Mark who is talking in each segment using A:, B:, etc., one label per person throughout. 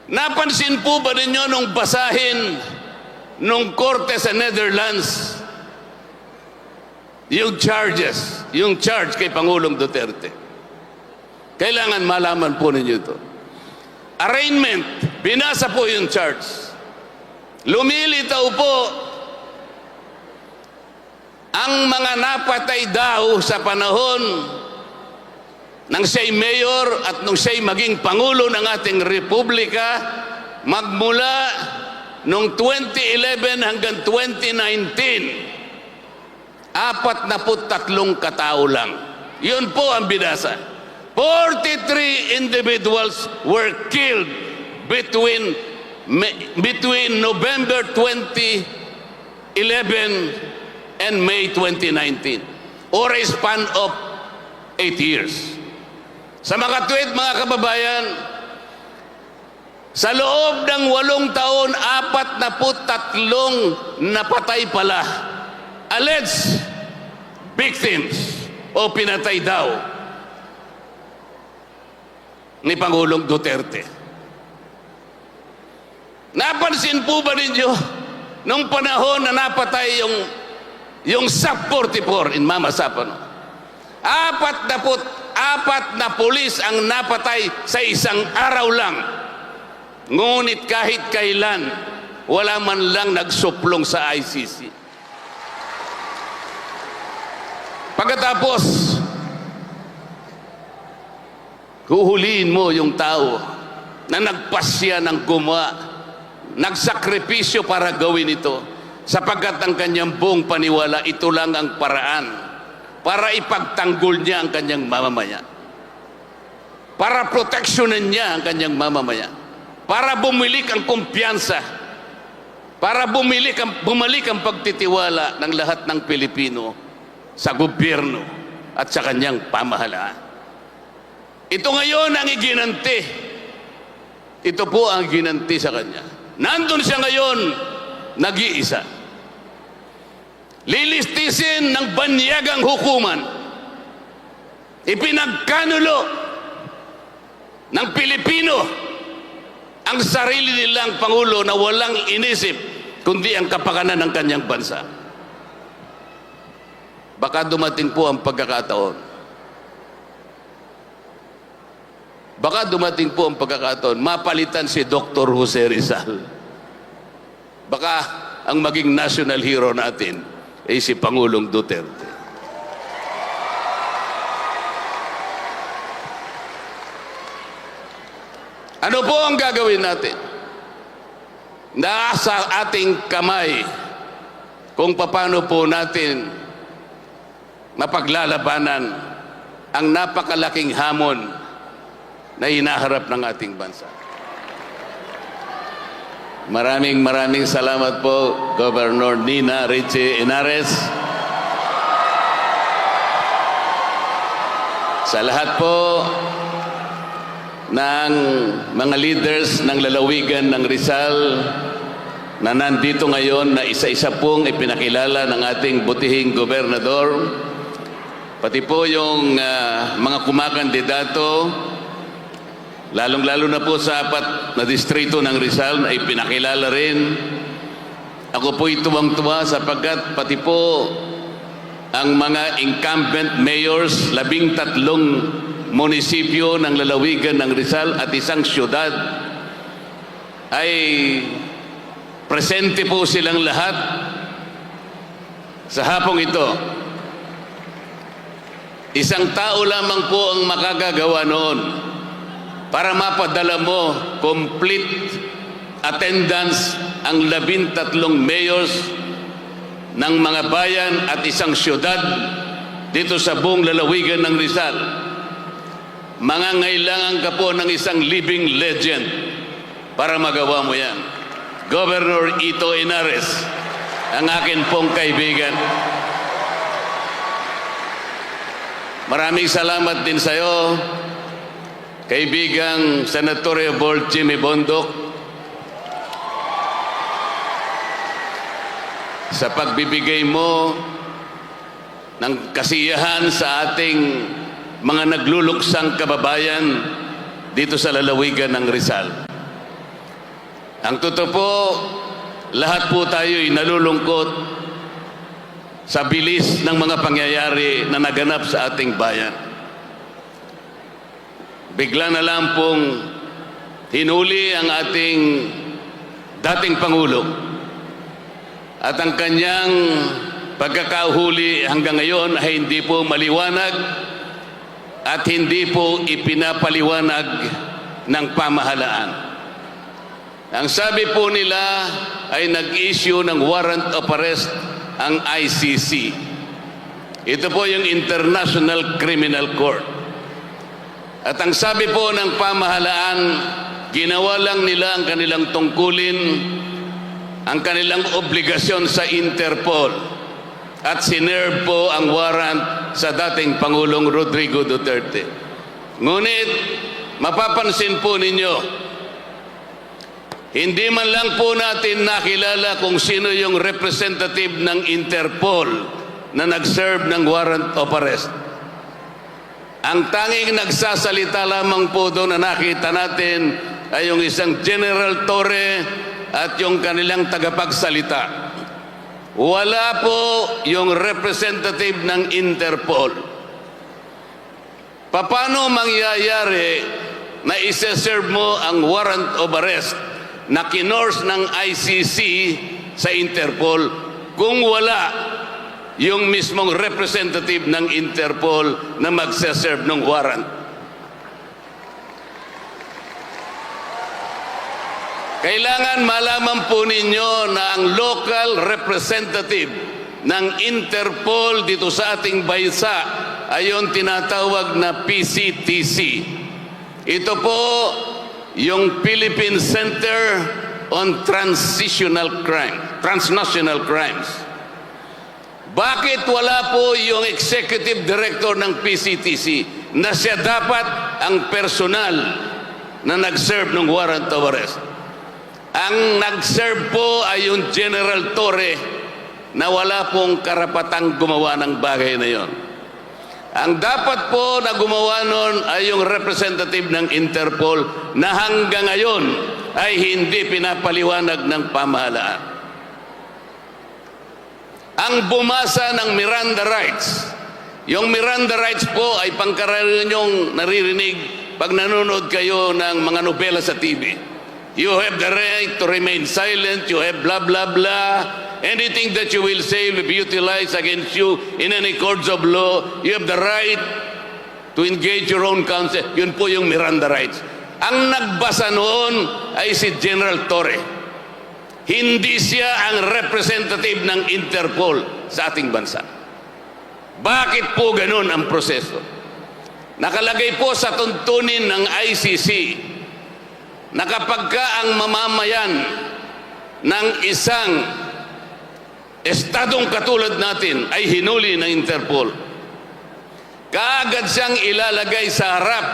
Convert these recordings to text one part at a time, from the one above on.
A: Napansin po ba ninyo nung basahin nung korte sa Netherlands yung charge kay Pangulong Duterte? Kailangan malaman po ninyo ito. Arraignment, binasa po yung charge. Lumilitaw po ang mga napatay daw sa panahon nang siya'y mayor at nung siya'y maging Pangulo ng ating Republika magmula noong 2011 hanggang 2019. 43 katao lang. Yun po ang binasa. 43 individuals were killed between November 2011 and May 2019, or a span of 8 years. Sa mga tweet, mga kababayan, sa loob ng 8 taon, 43 napatay pala. Alleged victims o pinatay daw ni Pangulong Duterte. Napansin po ba ninyo nung panahon na napatay yung SAP 44 in Mama Sapano? 44 na pulis ang napatay sa isang araw lang. Ngunit kahit kailan, wala man lang nagsuplong sa ICC. Pagkatapos, huhulihin mo yung tao na nagpasya ng gumawa, nagsakripisyo para gawin ito, sapagkat ang kanyang buong paniwala, ito lang ang paraan para ipagtanggol niya ang kanyang mamamayan, para proteksyonan niya ang kanyang mamamayan, para bumalik ang kumpiyansa, para bumalik ang pagtitiwala ng lahat ng Pilipino sa gobyerno at sa kanyang pamahalaan. Ito ngayon ang iginanti. Ito po ang ginanti sa kanya. Nandun siya ngayon, nag-iisa. Lilistisin ng banyagang hukuman, ipinagkanulo ng Pilipino ang sarili nilang Pangulo na walang inisip kundi ang kapakanan ng kanyang bansa. Baka dumating po ang pagkakataon. Baka dumating po ang pagkakataon, mapalitan si Dr. Jose Rizal. Baka ang maging national hero natin ay si Pangulong Duterte. Ano po ang gagawin natin? Nasa ating kamay kung paano po natin mapaglalabanan ang napakalaking hamon na hinaharap ng ating bansa. Maraming salamat po, Governor Nina Richie Henares. Sa lahat po ng mga leaders ng lalawigan ng Rizal na nandito ngayon, na isa-isa pong ipinakilala ng ating butihing gobernador, pati po yung mga kumakandidato, lalong-lalo na po sa 4 na distrito ng Rizal na ipinakilala rin. Ako po'y tuwang-tuwa sapagkat pati po ang mga incumbent mayors, 13 munisipyo ng lalawigan ng Rizal at isang syudad ay presente po silang lahat sa hapong ito. Isang tao lamang po ang makagagawa noon para mapadala mo complete attendance ang 13 mayors ng mga bayan at isang syudad dito sa buong lalawigan ng Rizal. Mangangailangan ka po ng isang living legend para magawa mo yan. Governor Ito Henares, ang akin pong kaibigan. Maraming salamat din sa iyo, kaibigang Senatorial Board Jimmy Bondoc, sa pagbibigay mo ng kasiyahan sa ating mga nagluluksang kababayan dito sa lalawigan ng Rizal. Ang totoo po, lahat po tayo'y nalulungkot sa bilis ng mga pangyayari na naganap sa ating bayan. Bigla na lang pong hinuli ang ating dating Pangulo at ang kanyang pagkakahuli hanggang ngayon ay hindi po maliwanag at hindi po ipinapaliwanag ng pamahalaan. Ang sabi po nila ay nag-issue ng warrant of arrest ang ICC. Ito po yung International Criminal Court. At ang sabi po ng pamahalaan, ginawa lang nila ang kanilang tungkulin, ang kanilang obligasyon sa Interpol. At sinerve po ang warrant sa dating Pangulong Rodrigo Duterte. Ngunit, mapapansin po ninyo, hindi man lang po natin nakilala kung sino yung representative ng Interpol na nag-serve ng warrant of arrest. Ang tanging nagsasalita lamang po doon na nakita natin ay yung isang General Torre at yung kanilang tagapagsalita. Wala po yung representative ng Interpol. Paano mangyayari na isa-serve mo ang warrant of arrest na kinors ng ICC sa Interpol kung wala yung mismong representative ng Interpol na magsaserve ng warrant? Kailangan malaman po ninyo na ang local representative ng Interpol dito sa ating bansa ay yung tinatawag na PCTC. Ito po yung Philippine Center on Transnational Crimes. Bakit wala po yung executive director ng PCTC na siya dapat ang personal na nag-serve ng warrant of arrest? Ang nag-serve po ay yung General Torre na wala pong karapatang gumawa ng bagay na yon. Ang dapat po na gumawa nun ay yung representative ng Interpol na hanggang ngayon ay hindi pinapaliwanag ng pamahalaan. Ang bumasa ng Miranda rights, yung Miranda rights po ay pangkaraniwan yung naririnig pag nanonood kayo ng mga nobela sa TV. You have the right to remain silent, you have blah blah blah. Anything that you will say will be utilized against you in any courts of law. You have the right to engage your own counsel. Yun po yung Miranda rights. Ang nagbasa noon ay si General Torre. Hindi siya ang representative ng Interpol sa ating bansa. Bakit po ganun ang proseso? Nakalagay po sa tuntunin ng ICC na kapag ka ang mamamayan ng isang estadong katulad natin ay hinuli ng Interpol, kaagad siyang ilalagay sa harap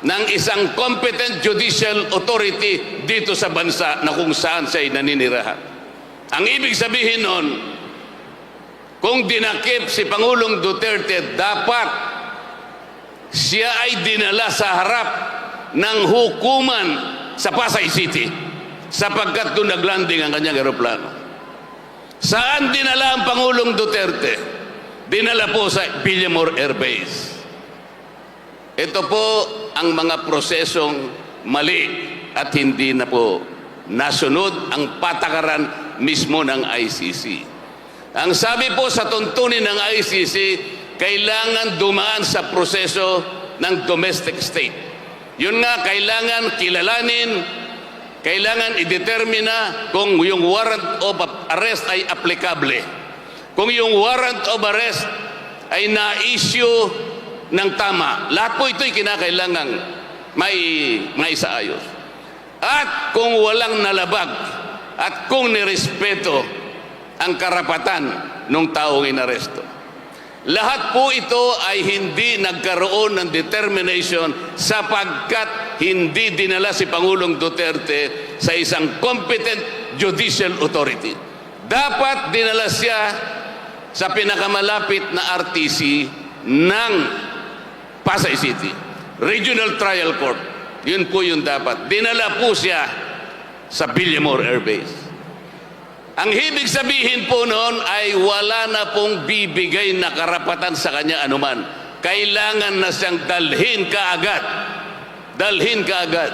A: ng isang competent judicial authority dito sa bansa na kung saan siya naninirahan. Ang ibig sabihin nun, kung dinakip si Pangulong Duterte, dapat siya ay dinala sa harap ng hukuman sa Pasay City sapagkat doon naglanding ang kanyang eroplano. Saan dinala ang Pangulong Duterte? Dinala po sa Villamor Air Base. Ito po ang mga prosesong mali at hindi na po nasunod ang patakaran mismo ng ICC. Ang sabi po sa tuntunin ng ICC, kailangan dumaan sa proseso ng domestic state. Yun nga, kailangan kilalanin, kailangan i-determina kung yung warrant of arrest ay applicable. Kung yung warrant of arrest ay na-issue ng tama. Lahat po ito'y kinakailangang may isaayos. At kung walang nalabag at kung nirespeto ang karapatan ng taong inaresto. Lahat po ito ay hindi nagkaroon ng determination sapagkat hindi dinala si Pangulong Duterte sa isang competent judicial authority. Dapat dinala siya sa pinakamalapit na RTC ng Pasay City, Regional Trial Court. Yun po yung dapat. Dinala po siya sa Villamor Air Base. Ang ibig sabihin po noon ay wala na pong bibigay na karapatan sa kanya anuman. Kailangan na siyang dalhin kaagad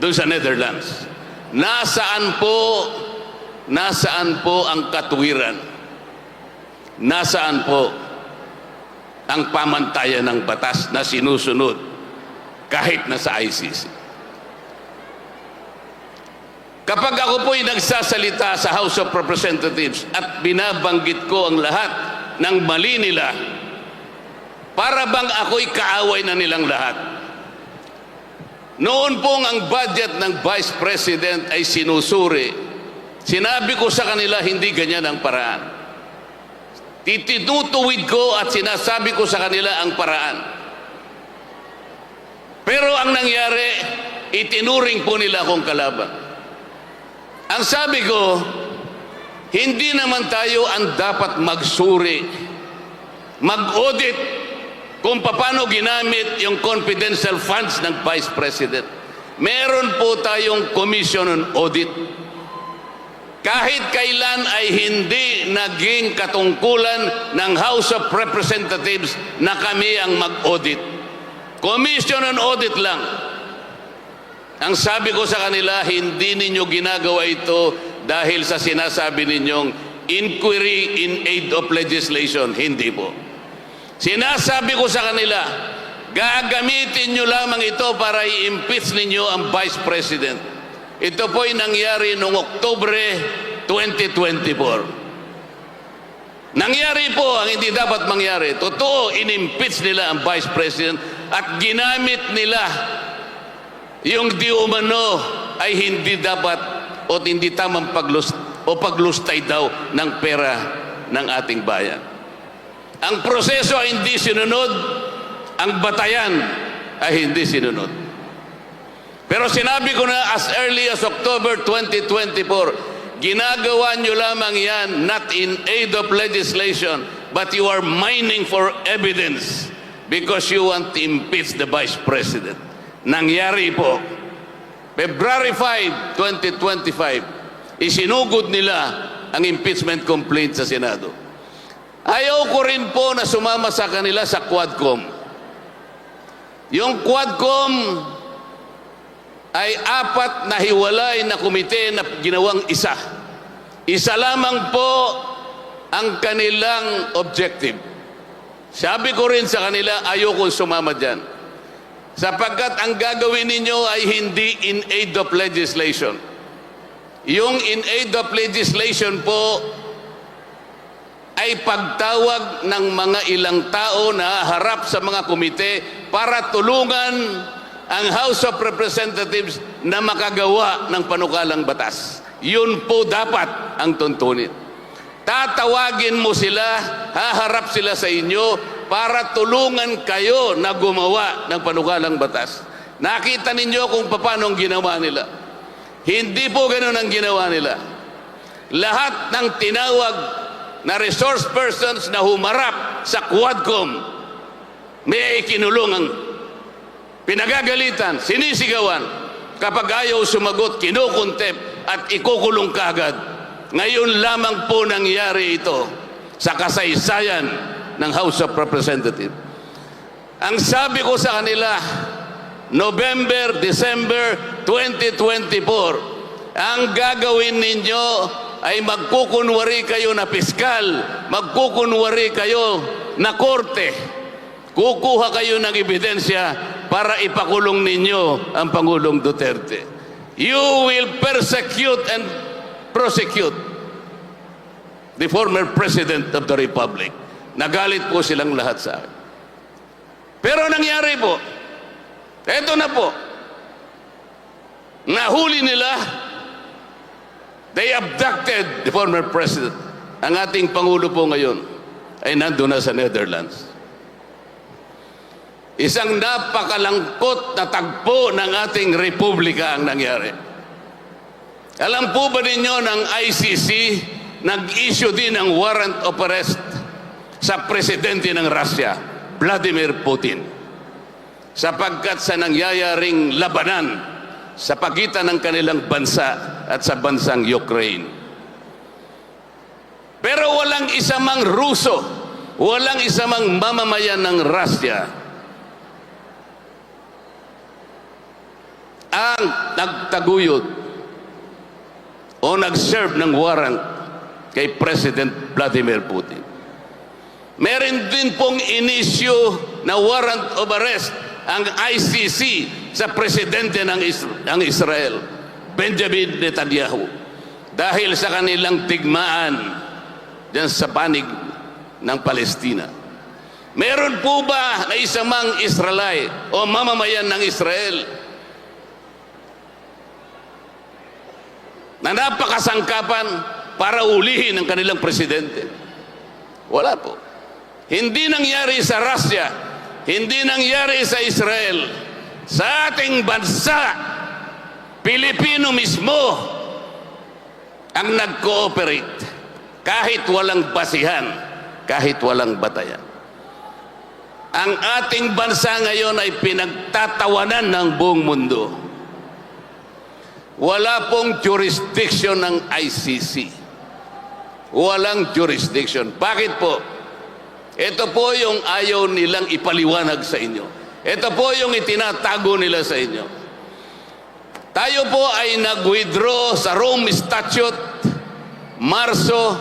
A: doon sa Netherlands. Nasaan po ang katuwiran? Nasaan po ang pamantayan ng batas na sinusunod kahit na sa ICC? Kapag ako po'y nagsasalita sa House of Representatives at binabanggit ko ang lahat ng mali nila, para bang ako'y kaaway na nilang lahat. Noon pong ang budget ng Vice President ay sinusuri, sinabi ko sa kanila hindi ganyan ang paraan. Titinutuwid ko at sinasabi ko sa kanila ang paraan. Pero ang nangyari, itinuring po nila akong kalaban. Ang sabi ko, hindi naman tayo ang dapat magsuri, mag-audit kung paano ginamit yung confidential funds ng Vice President. Meron po tayong Commission on Audit. Kahit kailan ay hindi naging katungkulan ng House of Representatives na kami ang mag-audit. Commission on Audit lang. Ang sabi ko sa kanila, hindi ninyo ginagawa ito dahil sa sinasabi ninyong inquiry in aid of legislation. Hindi po. Sinasabi ko sa kanila, gagamitin nyo lamang ito para i-impeach ninyo ang Vice President. Ito po'y nangyari noong Oktubre 2024. Nangyari po ang hindi dapat mangyari. Totoo, in-impeach nila ang Vice President at ginamit nila yung di umano ay hindi dapat o hindi tamang paglustay daw ng pera ng ating bayan. Ang proseso ay hindi sinunod, ang batayan ay hindi sinunod. Pero sinabi ko na as early as October 2024, ginagawa nyo lamang yan not in aid of legislation, but you are mining for evidence because you want to impeach the Vice President. Nangyari po, February 5, 2025, isinugod nila ang impeachment complaint sa Senado. Ayaw ko rin po na sumama sa kanila sa Quadcom. Yung Quadcom ay 4 na hiwalay na komite na ginawang isa. Isa lamang po ang kanilang objective. Sabi ko rin sa kanila, ayaw kong sumama dyan. Sapagkat ang gagawin ninyo ay hindi in aid of legislation. Yung in aid of legislation po ay pagtawag ng mga ilang tao na harap sa mga komite para tulungan ang House of Representatives na makagawa ng panukalang batas. Yun po dapat ang tuntunin. Tatawagin mo sila, haharap sila sa inyo para tulungan kayo na gumawa ng panukalang batas. Nakita ninyo kung paano ang ginawa nila. Hindi po ganoon ang ginawa nila. Lahat ng tinawag na resource persons na humarap sa Quadcom, may ikinulong ang pinagagalitan, sinisigawan. Kapag ayaw sumagot, kinukontempt at ikukulong kaagad. Ngayon lamang po nangyari ito sa kasaysayan ng House of Representatives. Ang sabi ko sa kanila, November, December 2024, ang gagawin ninyo ay magkukunwari kayo na piskal, magkukunwari kayo na korte. Kukuha kayo ng ebidensya para ipakulong ninyo ang Pangulong Duterte. You will persecute and prosecute the former President of the Republic. Nagalit po silang lahat sa akin. Pero nangyari po, eto na po, nahuli nila, they abducted the former President. Ang ating Pangulo po ngayon ay nandun na sa Netherlands. Isang napakalangkot na tagpo ng ating Republika ang nangyari. Alam po ba ninyo ng ICC nag-issue din ng warrant of arrest sa presidente ng Russia, Vladimir Putin, sapagkat sa nangyayaring labanan sa pagitan ng kanilang bansa at sa bansang Ukraine. Pero walang isa mang Ruso, walang isa mang mamamayan ng Russia ang nagtaguyod o nag-serve ng warrant kay President Vladimir Putin. Meron din pong inisyu na warrant of arrest ang ICC sa presidente ng Israel, Benjamin Netanyahu, dahil sa kanilang tigmaan dyan sa panig ng Palestina. Meron po ba na isa mang Israelite o mamamayan ng Israel na napakasangkapan para ulihin ang kanilang presidente? Wala po. Hindi nangyari sa Russia, hindi nangyari sa Israel. Sa ating bansa, Pilipino mismo ang nag-cooperate kahit walang basihan, kahit walang batayan. Ang ating bansa ngayon ay pinagtatawanan ng buong mundo. Wala pong jurisdiction ng ICC. Walang jurisdiction. Bakit po? Ito po yung ayaw nilang ipaliwanag sa inyo. Ito po yung itinatago nila sa inyo. Tayo po ay nag-withdraw sa Rome Statute Marso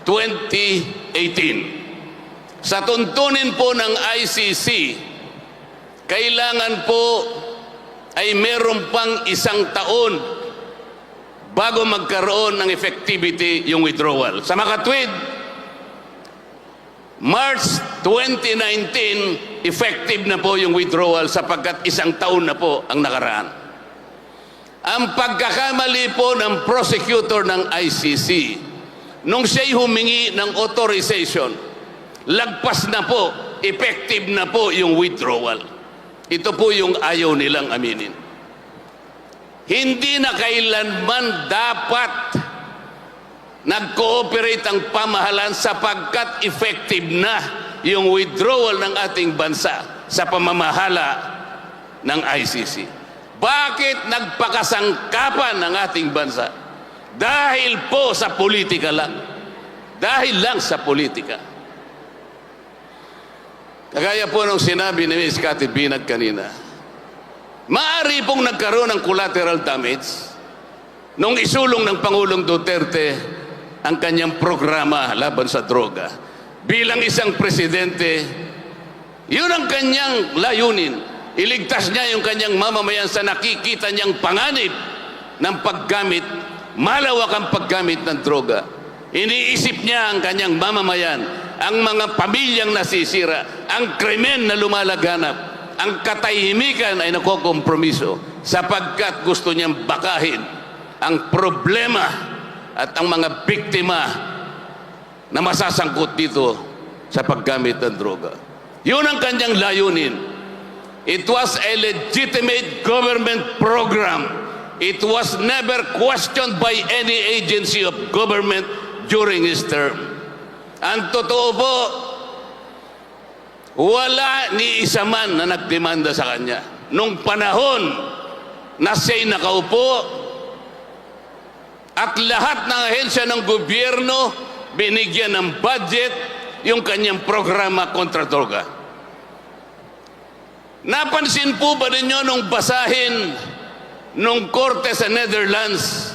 A: 2018. Sa tuntunin po ng ICC, kailangan po ay meron pang 1 taon bago magkaroon ng effectivity yung withdrawal. Sa makatwid, March 2019, effective na po yung withdrawal sapagkat 1 taon na po ang nakaraan. Ang pagkakamali po ng prosecutor ng ICC, nung siya'y humingi ng authorization, lagpas na po, effective na po yung withdrawal. Ito po yung ayaw nilang aminin. Hindi na kailanman dapat nag-cooperate ang pamahalaan sapagkat effective na yung withdrawal ng ating bansa sa pamamahala ng ICC. Bakit nagpakasangkapan ng ating bansa? Dahil po sa politika lang. Dahil lang sa politika. Kagaya po nung sinabi ni Ms. Cathy Binag kanina, maaari pong nagkaroon ng collateral damage nung isulong ng Pangulong Duterte ang kanyang programa laban sa droga. Bilang isang presidente, yun ang kanyang layunin. Iligtas niya yung kanyang mamamayan sa nakikita niyang panganib ng paggamit, malawak ang paggamit ng droga. Iniisip niya ang kanyang mamamayan, ang mga pamilyang nasisira, ang krimen na lumalaganap, ang katahimikan ay nakokompromiso sapagkat gusto niyang bakahin ang problema at ang mga biktima na masasangkot dito sa paggamit ng droga. Yun ang kanyang layunin. It was a legitimate government program. It was never questioned by any agency of government during his term. Ang totoo po, wala ni isa man na nagdemanda sa kanya. Nung panahon na siya'y nakaupo, at lahat ng ahensya ng gobyerno binigyan ng budget yung kanyang programa kontra droga. Napansin po ba ninyo nung basahin nung korte sa Netherlands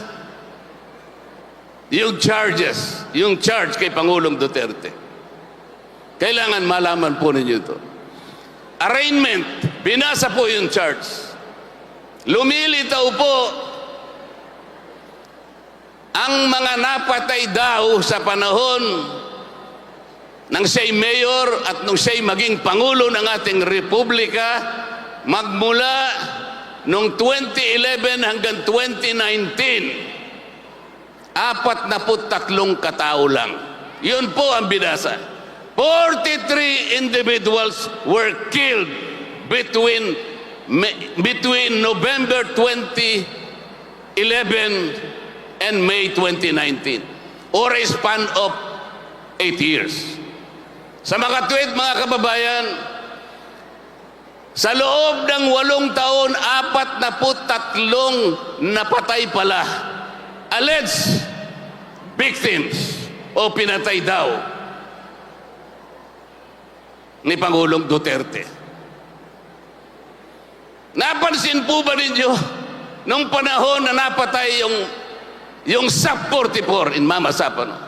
A: yung charge kay Pangulong Duterte? Kailangan malaman po ninyo ito. Arraignment, binasa po yung charge. Lumilitaw po ang mga napatay daw sa panahon nang siya'y mayor at nung siya'y maging pangulo ng ating republika magmula noong 2011 hanggang 2019, 43 katao lang. Yun po ang binasa. 43 individuals were killed between November 2011 and May 2019, or a span of 8 years. Sa makatwid, mga kababayan, Sa loob ng 8 taon, 43 napatay pala. Alleged victims o pinatay daw ni Pangulong Duterte. Napansin po ba ninyo nung panahon na napatay yung SAP-44 in Mama Sapano?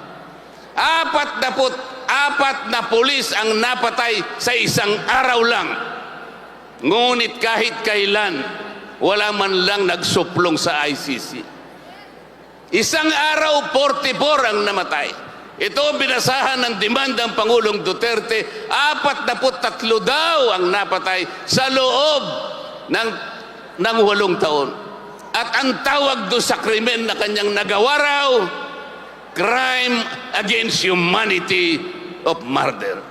A: 44 na pulis ang napatay sa isang araw lang. Ngunit kahit kailan, wala man lang nagsuplong sa ICC. Isang araw, 44 ang namatay. Ito binasahan ng demandang Pangulong Duterte, 43 daw ang napatay sa loob ng 8 taon. At ang tawag doon sa krimen na kanyang nagawa raw, crime against humanity of murder.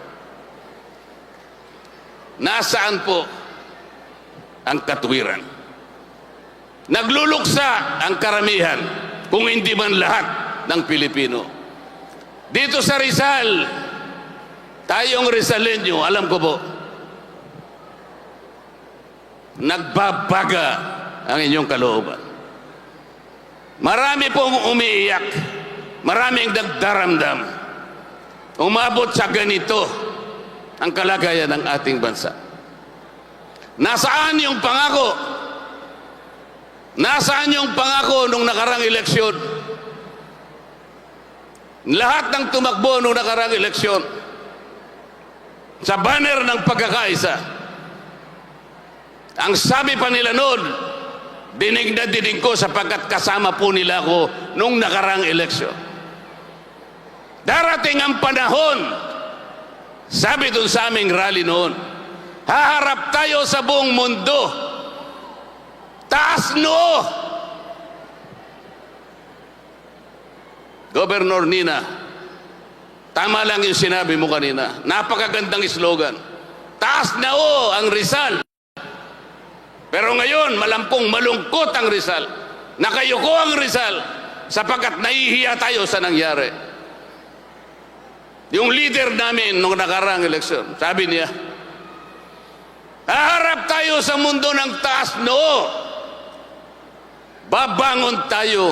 A: Nasaan po ang katuwiran? Nagluluksa ang karamihan, kung hindi man lahat ng Pilipino. Dito sa Rizal, tayong Rizalenyo, alam ko po, nagbabaga ang inyong kalooban. Marami pong umiiyak, maraming nagdaramdam. Umabot sa ganito ang kalagayan ng ating bansa. Nasaan yung pangako? Nasaan yung pangako nung nakarang eleksyon? Lahat ng tumakbo nung nakarang eleksyon sa banner ng pagkakaisa, ang sabi pa nila noon, dinig na dinig ko sapagkat kasama po nila ako nung nakarang eleksyon. Darating ang panahon, sabi dun sa aming rally noon, haharap tayo sa buong mundo. Taas noo! Governor Nina, tama lang yung sinabi mo kanina. Napakagandang slogan. Taas noo ang Rizal. Pero ngayon, malampong malungkot ang Rizal. Nakayuko ang Rizal sapagkat nahihiya tayo sa nangyari. Yung leader namin nung nakarang eleksyon, sabi niya, haharap tayo sa mundo ng taas noo. Babangon tayo,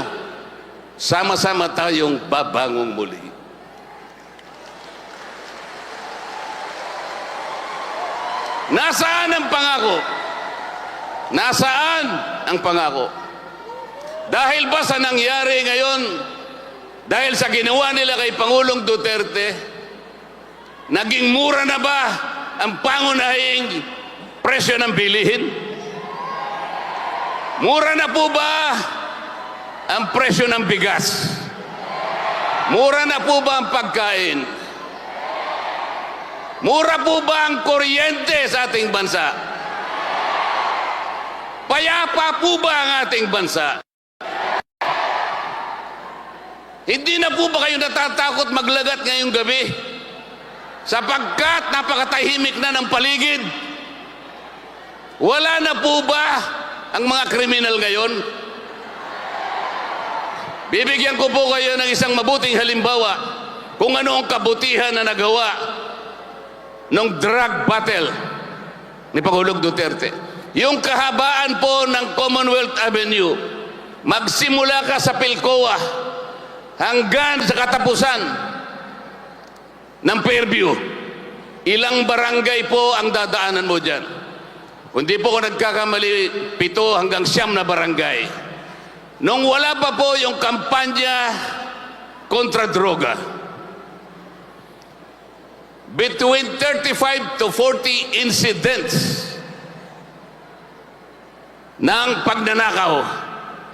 A: sama-sama tayong babangong muli. Nasaan ang pangako? Nasaan ang pangako? Dahil ba sa nangyari ngayon, dahil sa ginawa nila kay Pangulong Duterte, naging mura na ba ang pangunahing presyo ng bilihin? Mura na po ba ang presyo ng bigas? Mura na po ba ang pagkain? Mura po ba ang kuryente sa ating bansa? Payapa po ba ang ating bansa? Hindi na po ba kayo natatakot maglagat ngayong gabi? Sapagkat napakatahimik na ng paligid. Wala na po ba ang mga kriminal ngayon? Bibigyan ko po kayo ng isang mabuting halimbawa kung ano ang kabutihan na nagawa ng drug battle ni Pangulong Duterte. Yung kahabaan po ng Commonwealth Avenue, magsimula ka sa Pilcoa hanggang sa katapusan ng Fairview. Ilang barangay po ang dadaanan mo dyan? Kung di po ako nagkakamali, 7 hanggang 9 na barangay. Nung wala pa po yung kampanya kontra droga, between 35 to 40 incidents ng pagnanakaw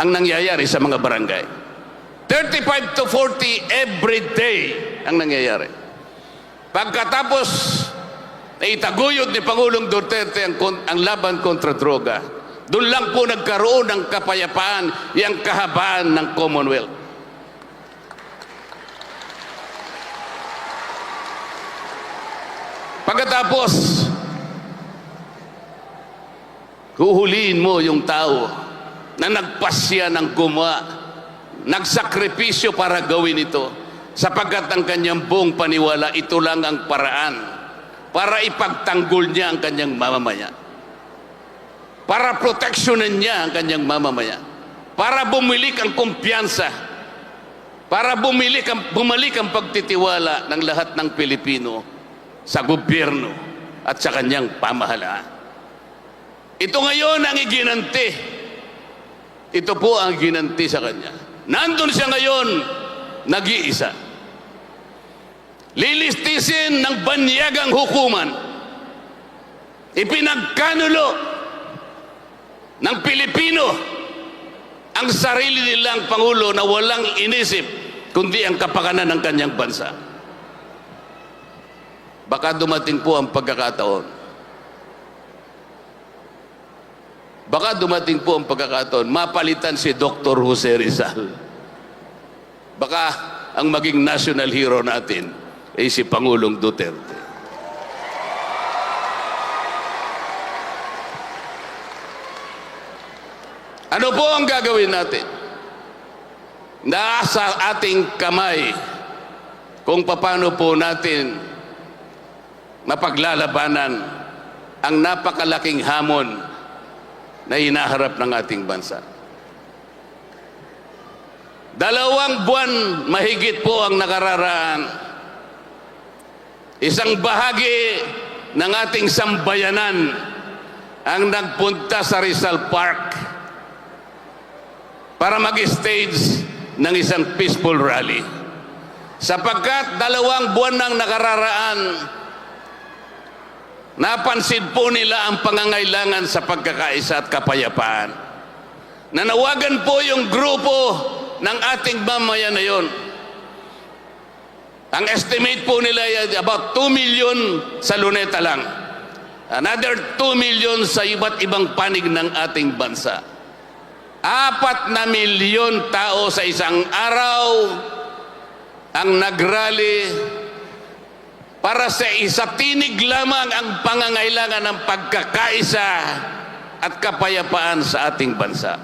A: ang nangyayari sa mga barangay. 35 to 40 every day ang nangyayari. Pagkatapos na itaguyod ni Pangulong Duterte ang laban kontra droga, doon lang po nagkaroon ng kapayapaan yung kahabaan ng Commonwealth. Pagkatapos, huhulihin mo yung tao na nagpasya ng gumawa, nagsakripisyo para gawin ito, sapagkat ang kanyang buong paniwala, ito lang ang paraan para ipagtanggol niya ang kanyang mamamayan. para proteksyonan niya ang kanyang mamamayan, para bumalik ang kumpiyansa, para bumalik ang pagtitiwala ng lahat ng Pilipino sa gobyerno at sa kanyang pamahalaan. Ito ngayon ang iginanti. Ito po ang ginanti sa kanya. Nandun siya ngayon, nag-iisa. Lilistisin ng banyagang hukuman, ipinagkanulo ng Pilipino ang sarili nilang Pangulo na walang inisip kundi ang kapakanan ng kanyang bansa. Baka dumating po ang pagkakataon. Baka dumating po ang pagkakataon, mapalitan si Dr. Jose Rizal. Baka ang maging national hero natin ay si Pangulong Duterte. Ano po ang gagawin natin? Nasa ating kamay kung paano po natin mapaglalabanan ang napakalaking hamon na hinaharap ng ating bansa. 2 buwan mahigit po ang nakararaan. Isang bahagi ng ating sambayanan ang nagpunta sa Rizal Park para mag-stage ng isang peaceful rally. Sapagkat 2 buwan nang nakararaan, napansin po nila ang pangangailangan sa pagkakaisa at kapayapaan. Nanawagan po yung grupo ng ating mamayan na yon. Ang estimate po nila ay about 2 million sa Luneta lang. Another 2 million sa iba't ibang panig ng ating bansa. 4 na milyon tao sa isang araw ang nagrally para sa tinig lamang ang pangangailangan ng pagkakaisa at kapayapaan sa ating bansa.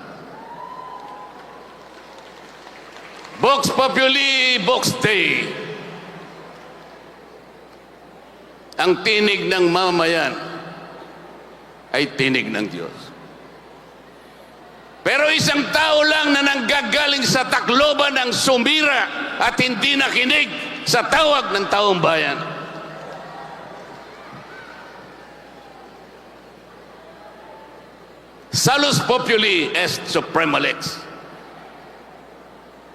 A: Vox Populi, Vox Dei. Ang tinig ng mamamayan ay tinig ng Diyos. Pero isang tao lang na nanggagaling sa Tacloban ang sumira at hindi nakinig sa tawag ng taong bayan. Salus Populi est Suprema Lex.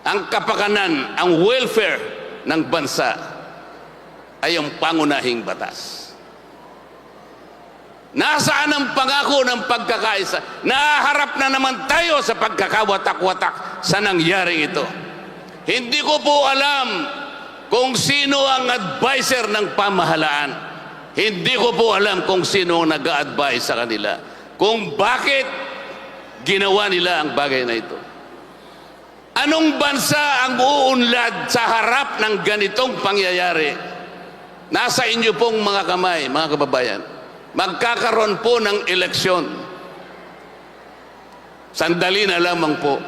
A: Ang kapakanan, ang welfare ng bansa ay ang pangunahing batas. Nasaan ang pangako ng pagkakaisa? Nahaharap na naman tayo sa pagkakawatak-watak sa nangyaring ito. Hindi ko po alam kung sino ang advisor ng pamahalaan. Hindi ko po alam kung sino ang nag-a-advise sa kanila. Kung bakit ginawa nila ang bagay na ito. Anong bansa ang uunlad sa harap ng ganitong pangyayari? Nasa inyo pong mga kamay, mga kababayan. Magkakaroon po ng eleksyon. Sandali na lamang po.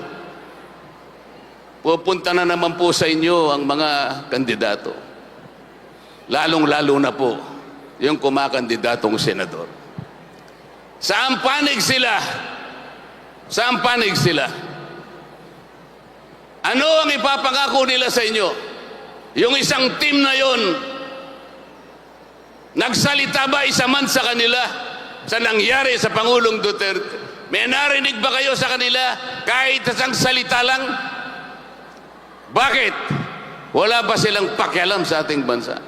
A: Pupunta na naman po sa inyo ang mga kandidato. Lalong-lalo na po yung kumakandidatong senador. Saan panig sila? Saan panig sila? Ano ang ipapangako nila sa inyo? Yung isang team na yon, nagsalita ba isa man sa kanila sa nangyari sa Pangulong Duterte? May narinig ba kayo sa kanila kahit isang salita lang? Bakit? Wala ba silang pakialam sa ating bansa?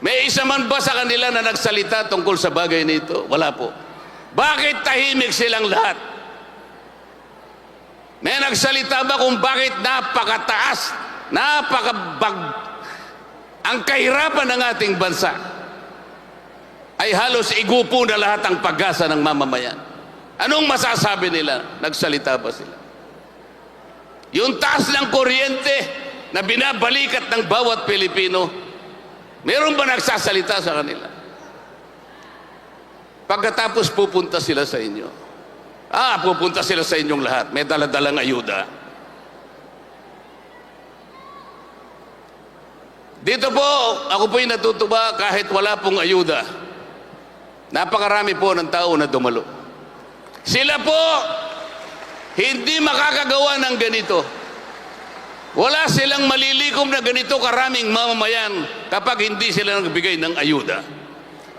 A: May isa man ba sa kanila na nagsalita tungkol sa bagay nito? Wala po. Bakit tahimik silang lahat? May nagsalita ba kung bakit napakataas, ang kahirapan ng ating bansa ay halos igupo na lahat ang pag-asa ng mamamayan? Anong masasabi nila? Nagsalita ba sila? Yung taas ng kuryente na binabalikat ng bawat Pilipino, meron ba nagsasalita sa kanila? Pagkatapos pupunta sila sa inyo. Pupunta sila sa inyong lahat. May daladalang ayuda. Dito po, ako po'y natutuwa kahit wala pong ayuda. Napakarami po ng tao na dumalo. Sila po hindi makakagawa ng ganito. Wala silang malilikom na ganito karaming mamamayan kapag hindi sila nagbigay ng ayuda.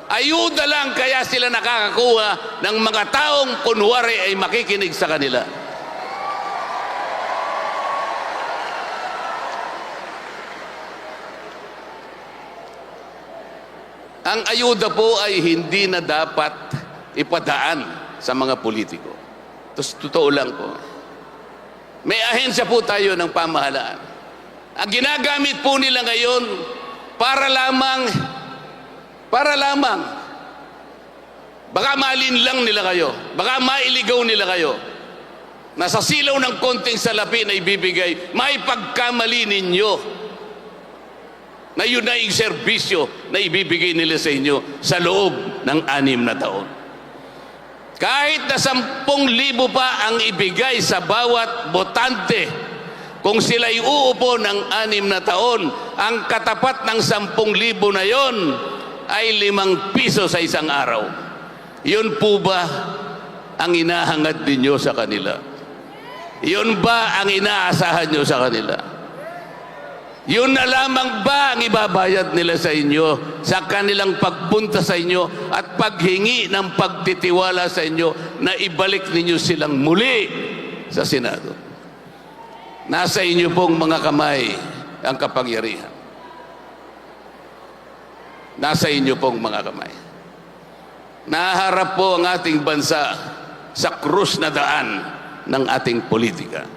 A: Ayuda lang kaya sila nakakakuha ng mga taong kunwari ay makikinig sa kanila. Ang ayuda po ay hindi na dapat ipadaan sa mga politiko. Totoo lang po. May ahensya po tayo ng pamahalaan. Ang ginagamit po nila ngayon para lamang, baka maalinlang nila kayo, baka mailigaw nila kayo. Nasa silaw ng konting salapi na ibibigay, may pagkamali ninyo na yun na yung serbisyo na ibibigay nila sa inyo sa loob ng 6 na taon. Kahit na 10,000 pa ang ibigay sa bawat botante, kung sila'y uupo ng 6 na taon, ang katapat ng 10,000 na yon ay 5 piso sa isang araw. Yun po ba ang inahangad ninyo sa kanila? Yun ba ang inaasahan nyo sa kanila? Yun na lamang ba ang ibabayad nila sa inyo sa kanilang pagpunta sa inyo at paghingi ng pagtitiwala sa inyo na ibalik ninyo silang muli sa Senado? Nasa inyo pong mga kamay ang kapangyarihan. Nasa inyo pong mga kamay. Naharap po ang ating bansa sa krus na daan ng ating politika.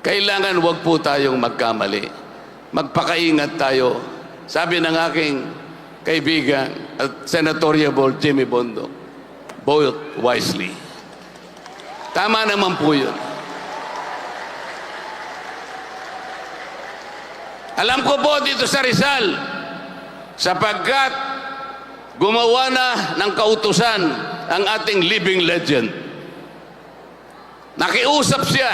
A: Kailangan wag po tayong magkamali. Magpakaingat tayo. Sabi ng aking kaibigan at senatoriable Jimmy Bondoc, vote wisely. Tama naman po yun. Alam ko po dito sa Rizal, sapagkat gumawa na ng kautusan ang ating living legend. Nakiusap siya.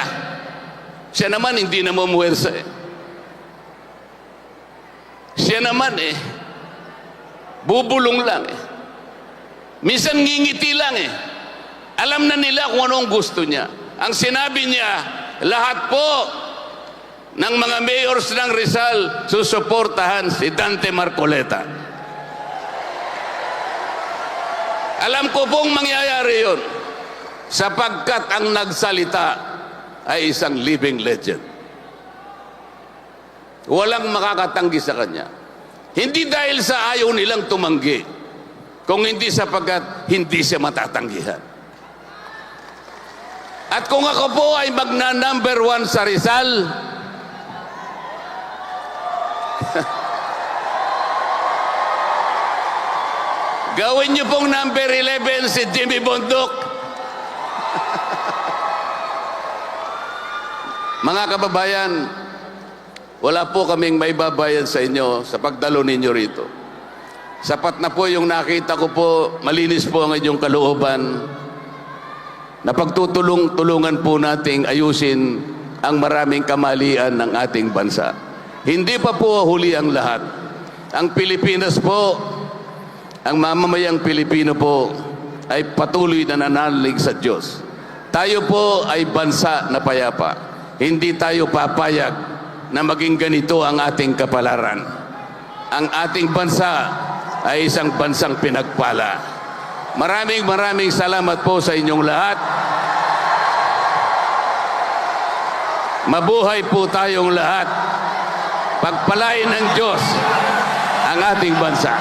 A: Siya naman hindi na mamuwersa eh. Siya naman bubulong lang eh. Minsan ngingiti lang eh. Alam na nila kung anong gusto niya. Ang sinabi niya, lahat po ng mga mayors ng Rizal susuportahan si Dante Marcoleta. Alam ko pong mangyayari yun sapagkat ang nagsalita ay isang living legend. Walang makakatanggi sa kanya. Hindi dahil sa ayaw nilang tumanggi, kung hindi sapagkat hindi siya matatanggihan. At kung ako po ay magna-number 1 sa Rizal, gawin niyo pong number 11 si Jimmy Bondoc. Mga kababayan, wala po kaming may babayan sa inyo sa pagdalo ninyo rito. Sapat na po yung nakita ko po, malinis po ang inyong kalooban na pagtutulungan po nating ayusin ang maraming kamalian ng ating bansa. Hindi pa po huli ang lahat. Ang Pilipinas po, ang mamamayang Pilipino po ay patuloy na nananalig sa Diyos. Tayo po ay bansa na payapa. Hindi tayo papayag na maging ganito ang ating kapalaran. Ang ating bansa ay isang bansang pinagpala. Maraming salamat po sa inyong lahat. Mabuhay po tayong lahat. Pagpalain ng Diyos ang ating bansa.